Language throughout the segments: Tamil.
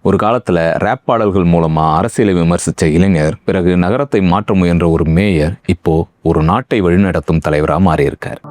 ஒரு காலத்துல ரேப் பாடல்கள் மூலமா அரசியலை விமர்சித்த இளைஞர், பிறகு நகரத்தை மாற்ற முயன்ற ஒரு மேயர், இப்போ ஒரு நாட்டை வழிநடத்தும் தலைவரா மாறியிருக்கார்.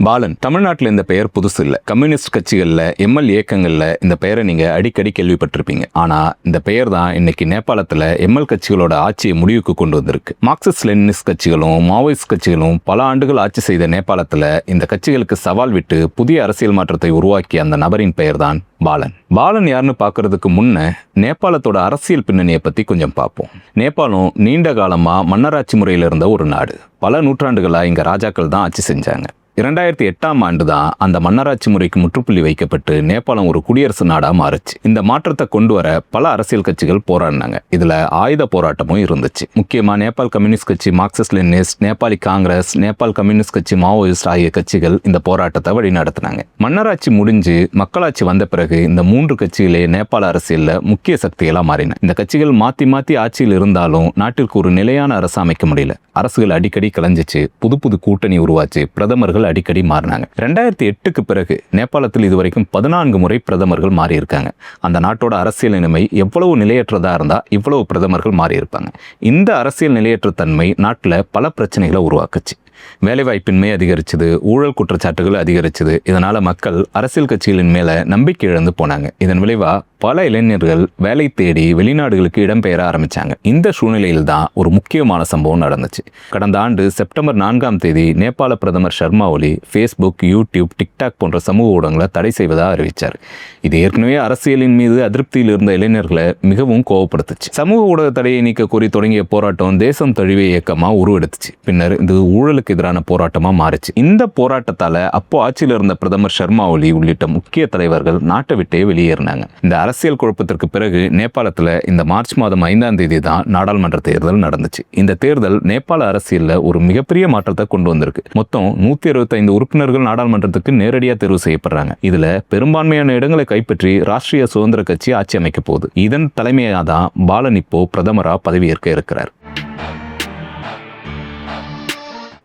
பாலன். தமிழ்நாட்டில் இந்த பெயர் புதுசு இல்லை. கம்யூனிஸ்ட் கட்சிகள்ல, எம்எல் இயக்கங்கள்ல இந்த பெயரை நீங்க அடிக்கடி கேள்விப்பட்டிருப்பீங்க. ஆனா இந்த பெயர் தான் இன்னைக்கு நேபாளத்துல எம்எல் கட்சிகளோட ஆட்சியை முடிவுக்கு கொண்டு வந்திருக்கு. மார்க்சிஸ்ட் லெனினிஸ்ட் கட்சிகளும் மாவோயிஸ்ட் கட்சிகளும் பல ஆண்டுகள் ஆட்சி செய்த நேபாளத்துல இந்த கட்சிகளுக்கு சவால் விட்டு புதிய அரசியல் மாற்றத்தை உருவாக்கிய அந்த நபரின் பெயர் தான் பாலன். பாலன் யாருன்னு பார்க்கறதுக்கு முன்ன நேபாளத்தோட அரசியல் பின்னணியை பத்தி கொஞ்சம் பார்ப்போம். நேபாளம் நீண்ட காலமா மன்னராட்சி முறையில் இருந்த ஒரு நாடு. பல நூற்றாண்டுகளா இங்க ராஜாக்கள் தான் ஆட்சி செஞ்சாங்க. 2008ஆம் ஆண்டு தான் அந்த மன்னராட்சி முறைக்கு முற்றுப்புள்ளி வைக்கப்பட்டு நேபாளம் ஒரு குடியரசு நாடா மாறுச்சு. இந்த மாற்றத்தை கொண்டு வர பல அரசியல் கட்சிகள் போராடினாங்க. இதுல ஆயுத போராட்டமும் இருந்துச்சு. முக்கியமா நேபாள் கம்யூனிஸ்ட் கட்சி, Marxist Leninist, Nepali Congress, Nepal communist கட்சி, மாவோயிஸ்ட் ஆகிய கட்சிகள் இந்த போராட்டத்தை வழிநடத்தினாங்க. மன்னராட்சி முடிஞ்சு மக்களாட்சி வந்த பிறகு இந்த மூன்று கட்சிகளே நேபாள அரசியல்ல முக்கிய சக்திகளா மாறின. இந்த கட்சிகள் மாத்தி மாத்தி ஆட்சியில் இருந்தாலும் நாட்டிற்கு ஒரு நிலையான அரசு அமைக்க முடியல. அரசுகள் அடிக்கடி கலைஞ்சிச்சு, புது புது கூட்டணி உருவாச்சு, பிரதமர்கள் அடிக்கடி மாறினாங்க. 2008க்கு பிறகு நேபாளத்தில் இதுவரைக்கும் 14 முறை பிரதமர்கள் மாறி இருக்காங்க. அந்த நாட்டோட அரசியல் நிலைமை எவ்வளவு நிலையற்றதா இருந்தா இவ்வளவு பிரதமர்கள் மாறி இருப்பாங்க. இந்த அரசியல் நிலையற்ற தன்மை நாட்டில் பல பிரச்சனைகளை உருவாக்குச்சு. வேலைவாய்ப்பின்மை அதிகரிச்சது, ஊழல் குற்றச்சாட்டுகள் அதிகரிச்சது. இதனால மக்கள் அரசியல் கட்சிகளின் மேல நம்பிக்கை இழந்து போனாங்க. இதன் விளைவா பல இளைஞர்கள் வேலை தேடி வெளிநாடுகளுக்கு இடம்பெயர ஆரம்பிச்சாங்க. இந்த சூழ்நிலையில் தான் ஒரு முக்கியமான சம்பவம் நடந்துச்சு. கடந்த ஆண்டு செப்டம்பர் 4ஆம் தேதி நேபாள பிரதமர் சர்மா ஒலி ஃபேஸ்புக், யூடியூப், டிக்டாக் போன்ற சமூக ஊடகங்களை தடை செய்வதாக அறிவித்தார். இது ஏற்கனவே அரசியலின் மீது அதிருப்தியில் இருந்த இளைஞர்களை மிகவும் கோபப்படுத்துச்சு. சமூக ஊடக தடையை நீக்க கோரி தொடங்கிய போராட்டம் தேசம் தழுவிய இயக்கமா உருவெடுத்துச்சு. பின்னர் இது ஊழலுக்கு எதிரான போராட்டமா மாறிச்சு. இந்த போராட்டத்தால அப்போ ஆட்சியில் இருந்த பிரதமர் சர்மா ஒலி உள்ளிட்ட முக்கிய தலைவர்கள் நாட்டை விட்டே வெளியேறினாங்க. இந்த அரசியல் குழப்பத்திற்கு பிறகு நேபாளத்துல இந்த மார்ச் மாதம் 5ஆம் தேதி தான் நாடாளுமன்ற தேர்தல் நடந்துச்சு. இந்த தேர்தல் நேபாள அரசியல்ல ஒரு மிகப்பெரிய மாற்றத்தை கொண்டு வந்திருக்கு. மொத்தம் 165 உறுப்பினர்கள் நாடாளுமன்றத்துக்கு நேரடியாக தேர்வு செய்யப்படுறாங்க. இதுல பெரும்பான்மையான இடங்களை கைப்பற்றி ராஷ்டிரிய சுதந்திர கட்சி ஆட்சி அமைக்க போகுது. இதன் தலைமையாக தான் பாலன் இப்போ பிரதமரா பதவியேற்க இருக்கிறார்.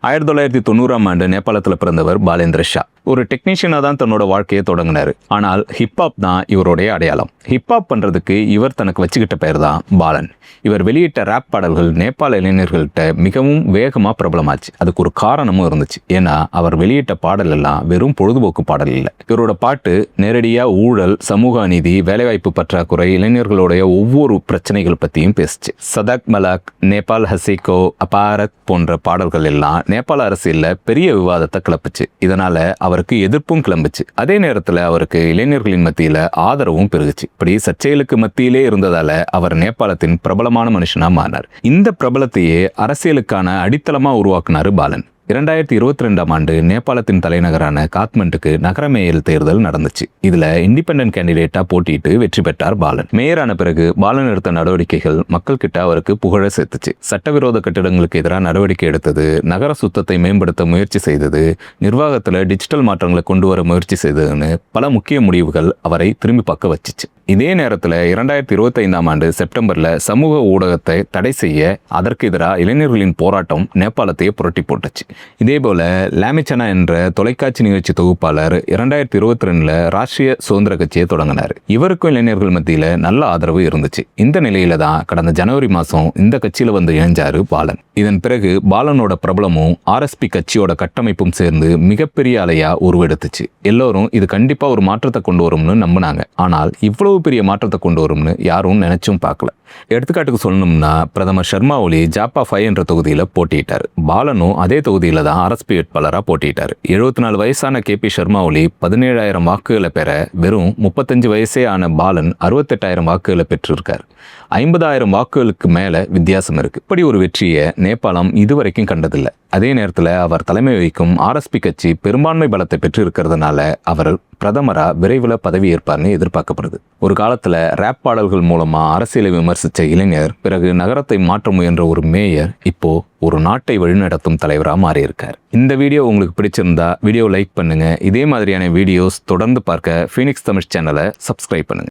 1990ஆம் ஆண்டு நேபாளத்தில் பிறந்தவர் பாலேந்திர ஷா. ஒரு டெக்னீஷியனாக தான் தன்னோட வாழ்க்கையை தொடங்கினார். ஆனால் ஹிப்ஹாப் தான் இவருடைய அடையாளம். ஹிப்ஹாப் பண்ணுறதுக்கு இவர் தனக்கு வச்சுக்கிட்ட பெயர் தான் பாலன். இவர் வெளியிட்ட ரேப் பாடல்கள் நேபாள இளைஞர்கள்ட்ட மிகவும் வேகமாக பிரபலமாச்சு. அதுக்கு ஒரு காரணமும் இருந்துச்சு. ஏன்னா அவர் வெளியிட்ட பாடல் எல்லாம் வெறும் பொழுதுபோக்கு பாடல் இல்லை. இவரோட பாட்டு நேரடியாக ஊழல், சமூக அநீதி, வேலைவாய்ப்பு பற்றாக்குறை, இளைஞர்களுடைய ஒவ்வொரு பிரச்சனைகள் பற்றியும் பேசுச்சு. சதக் மலாக், நேபாள் ஹசிகோ, அபாரத் போன்ற பாடல்கள் எல்லாம் நேபாள அரசியலில் பெரிய விவாதத்தை கிளப்புச்சு. இதனால அவருக்கு எதிர்ப்பும் கிளம்புச்சு. அதே நேரத்தில் அவருக்கு இளைஞர்களின் மத்தியில் ஆதரவும் பெருகுச்சு. இப்படி சர்ச்சைகளுக்கு மத்தியிலே இருந்ததால அவர் நேபாளத்தின் பிரபலமான மனுஷனா மாறினார். இந்த பிரபலத்தையே அரசியலுக்கான அடித்தளமா உருவாக்குனாரு பாலன். 2022ஆம் ஆண்டு நேபாளத்தின் தலைநகரான காத்மண்டுக்கு நகர மேயர் தேர்தல் நடந்துச்சு. இதுல இண்டிபெண்டன்ட் கேண்டிடேட்டா போட்டியிட்டு வெற்றி பெற்றார் பாலன். மேயரான பிறகு பாலன் எடுத்த நடவடிக்கைகள் மக்கள் கிட்ட அவருக்கு புகழ சேர்த்துச்சு. சட்டவிரோத கட்டிடங்களுக்கு எதிராக நடவடிக்கை எடுத்தது, நகர சுத்தத்தை மேம்படுத்த முயற்சி செய்தது, நிர்வாகத்துல டிஜிட்டல் மாற்றங்களை கொண்டு வர முயற்சி செய்ததுன்னு பல முக்கிய முடிவுகள் அவரை திரும்பி பார்க்க வச்சிச்சு. இதே நேரத்தில் 2025ஆம் ஆண்டு செப்டம்பர்ல சமூக ஊடகத்தை தடை செய்ய அதற்கு எதிராக இளைஞர்களின் போராட்டம் நேபாளத்தையே புரட்டி போட்டுச்சு. இதே போல லாமிச்சனா என்ற தொலைக்காட்சி நிகழ்ச்சி தொகுப்பாளர் 2022ல் ராஷ்டிரிய சுதந்திர கட்சியை தொடங்கினார். இவருக்கும் இளைஞர்கள் மத்தியில நல்ல ஆதரவு இருந்துச்சு. இந்த நிலையில தான் கடந்த ஜனவரி மாசம் இந்த கட்சியில வந்து இணைஞ்சாரு பாலன். இதன் பிறகு பாலனோட பிரபலமும் ஆர்எஸ்பி கட்சியோட கட்டமைப்பும் சேர்ந்து மிகப்பெரிய அலையா உருவெடுத்துச்சு. எல்லோரும் இது கண்டிப்பா ஒரு மாற்றத்தை கொண்டு வரும்னு நம்பினாங்க. ஆனால் இவ்வளவு பெரிய மாற்றத்தை கொண்டு வரும்னு யாரும் நினைச்சும் பார்க்கல. எடுத்துக்காட்டுக்கு சொல்லணும்னா பிரதமர் சர்மா ஒலி ஜாப்பா 5 என்ற தொகுதியில் போட்டியிட்டார். பாலனும் அதே தொகுதியில தான் ஆர்எஸ்பி வேட்பாளராக போட்டியிட்டார். 74 வயசான KP சர்மா ஒலி 17,000 வாக்குகளை பெற வெறும் 35 வயசே ஆன பாலன் 68,000 வாக்குகளை பெற்றிருக்கார். 50,000 வாக்குகளுக்கு மேல வித்தியாசம் இருக்கு. இப்படி ஒரு வெற்றியை நேபாளம் இதுவரைக்கும் கண்டதில்லை. அதே நேரத்தில் அவர் தலைமை வகிக்கும் ஆர்எஸ்பி கட்சி பெரும்பான்மை பலத்தை பெற்று இருக்கிறதுனால அவர் பிரதமரா விரைவில் பதவி ஏற்பார்னு எதிர்பார்க்கப்படுது. ஒரு காலத்துல ரேப் பாடல்கள் மூலமா அரசியலை விமர்சித்த இளைஞர், பிறகு நகரத்தை மாற்ற முயன்ற ஒரு மேயர், இப்போ ஒரு நாட்டை வழிநடத்தும் தலைவரா மாறியிருக்கார். இந்த வீடியோ உங்களுக்கு பிடிச்சிருந்தா வீடியோ லைக் பண்ணுங்க. இதே மாதிரியான வீடியோஸ் தொடர்ந்து பார்க்க ஃபீனிக்ஸ் தமிழ் சேனலை சப்ஸ்கிரைப் பண்ணுங்க.